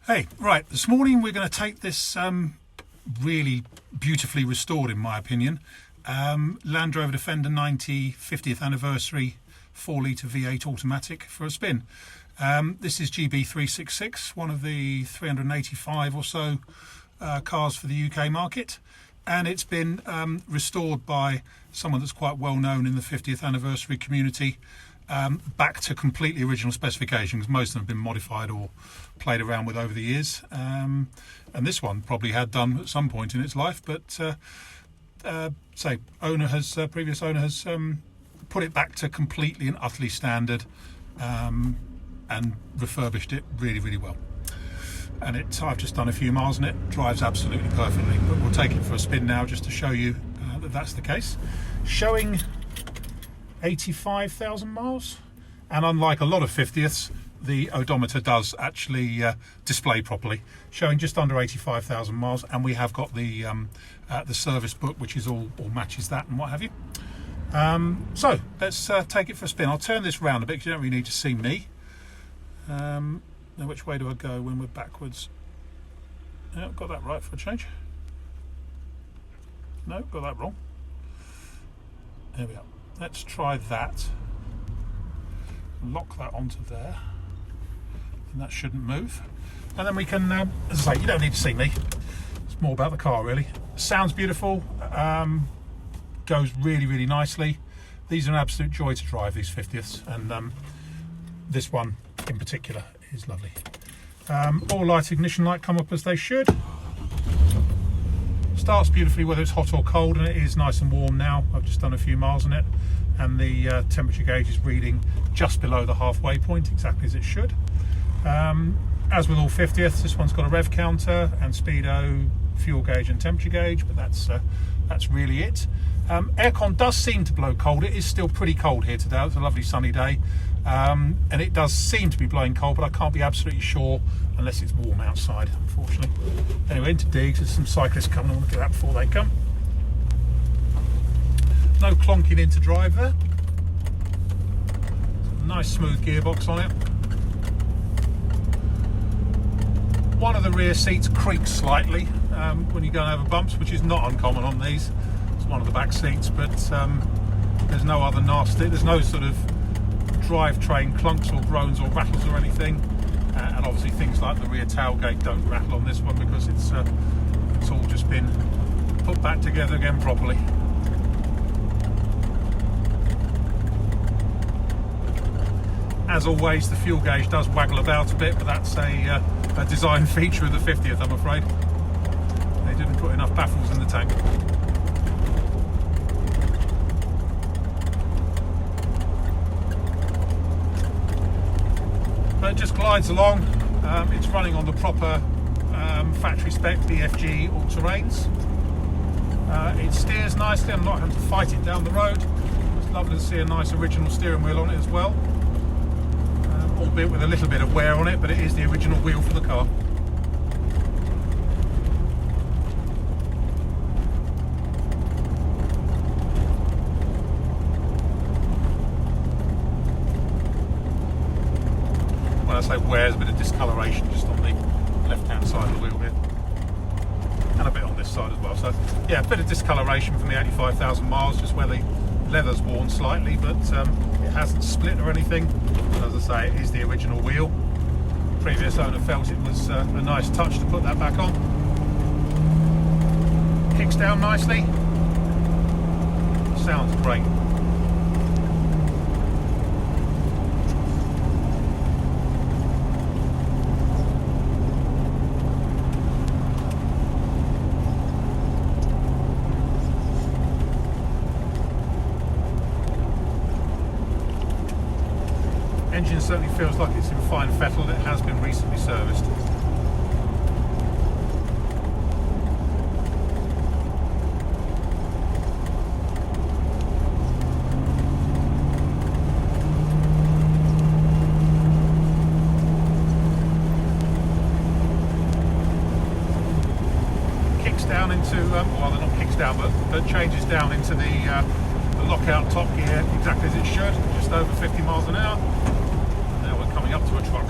Hey, right, this morning we're going to take this really beautifully restored, in my opinion, Land Rover Defender 90 50th anniversary 4-litre V8 automatic for a spin. This is GB366, one of the 385 or so cars for the UK market, and it's been restored by someone that's quite well known in the 50th anniversary community, back to completely original specifications. Most of them have been modified or played around with over the years, and this one probably had done at some point in its life, but previous owner has put it back to completely and utterly standard, and refurbished it really well. And I've just done a few miles on it, drives absolutely perfectly, but we'll take it for a spin now just to show you that that's the case. Showing 85,000 miles, and unlike a lot of 50ths, the odometer does actually display properly, showing just under 85,000 miles, and we have got the service book, which is all matches that and what have you. So let's take it for a spin. I'll turn this round a bit because you don't really need to see me. Now, which way do I go when we're backwards? Yeah, got that right for a change. No, got that wrong. There we are. Let's try that. Lock that onto there, and that shouldn't move. And then we can, as I say, you don't need to see me. It's more about the car, really. Sounds beautiful. Goes really nicely. These are an absolute joy to drive, these 50ths, and this one in particular is lovely. All light, ignition light come up as they should. Starts beautifully whether it's hot or cold, and it is nice and warm now. I've just done a few miles on it, and the temperature gauge is reading just below the halfway point, exactly as it should. As with all 50ths, this one's got a rev counter and speedo, fuel gauge and temperature gauge, but that's really it. Aircon does seem to blow cold. It is still pretty cold here today. It's a lovely sunny day, and it does seem to be blowing cold, but I can't be absolutely sure unless it's warm outside, unfortunately. Anyway, into digs. There's some cyclists coming. I want to get that before they come. No clonking into drive there. Nice smooth gearbox on it. One of the rear seats creaks slightly when you go over bumps, which is not uncommon on these. It's one of the back seats, but there's no other nasty. There's no sort of drivetrain clunks or groans or rattles or anything. And obviously things like the rear tailgate don't rattle on this one because it's all just been put back together again properly. As always, the fuel gauge does waggle about a bit, but that's a design feature of the 50th, I'm afraid. They didn't put enough baffles in the tank. But it just glides along. It's running on the proper factory spec BFG all-terrains. It steers nicely. I'm not having to fight it down the road. It's lovely to see a nice original steering wheel on it as well. Albeit with a little bit of wear on it, but it is the original wheel for the car. When I say wear, there's a bit of discoloration just on the left-hand side of the wheel here, and a bit on this side as well. So yeah, a bit of discoloration from the 85,000 miles, just where the leather's worn slightly, but it hasn't split or anything. As I say, it is the original wheel. Previous owner felt it was a nice touch to put that back on. Kicks down nicely. Sounds great. Engine certainly feels like it's in fine fettle. It has been recently serviced. Kicks down into, well, they're not kicks down, but changes down into the lockout top gear exactly as it should, just over 50 miles an hour. Now we're coming up to a truck,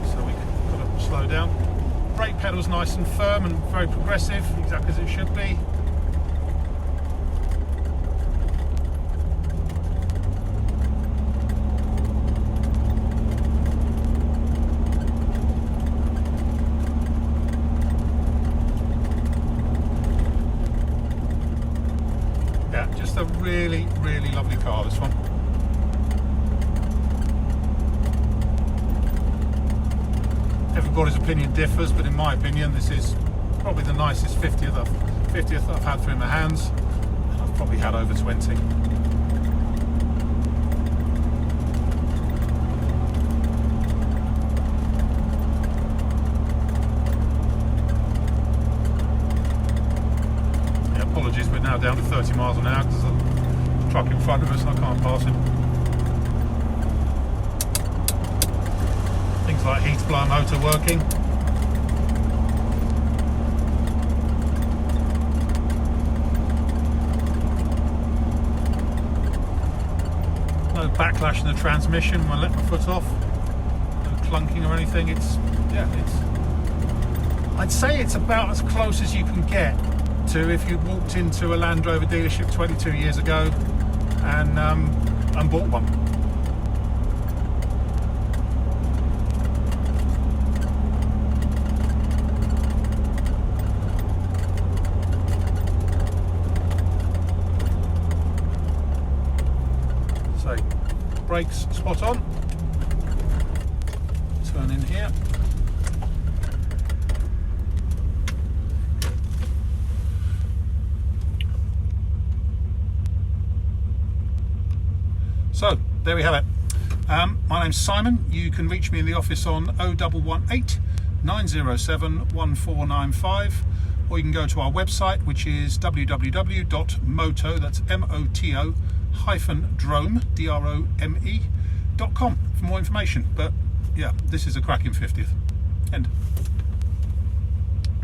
so we've got to slow down. Brake pedal's nice and firm and very progressive, exactly as it should be. Yeah, just a really, really lovely car, this one. Everybody's opinion differs, but in my opinion, this is probably the nicest 50th I've had through my hands, and I've probably had over 20. Yeah, apologies, we're now down to 30 miles an hour because there's a truck in front of us and I can't pass him. Things like heat blower motor working. No backlash in the transmission when I let my foot off. No clunking or anything. I'd say it's about as close as you can get to if you walked into a Land Rover dealership 22 years ago and bought one. So, brakes spot on. Turn in here. So, there we have it. My name's Simon. You can reach me in the office on 0118 907 1495, or you can go to our website, which is www.moto, that's MOTO, -drome, DROME.com for more information. But yeah, this is a cracking 50th. End.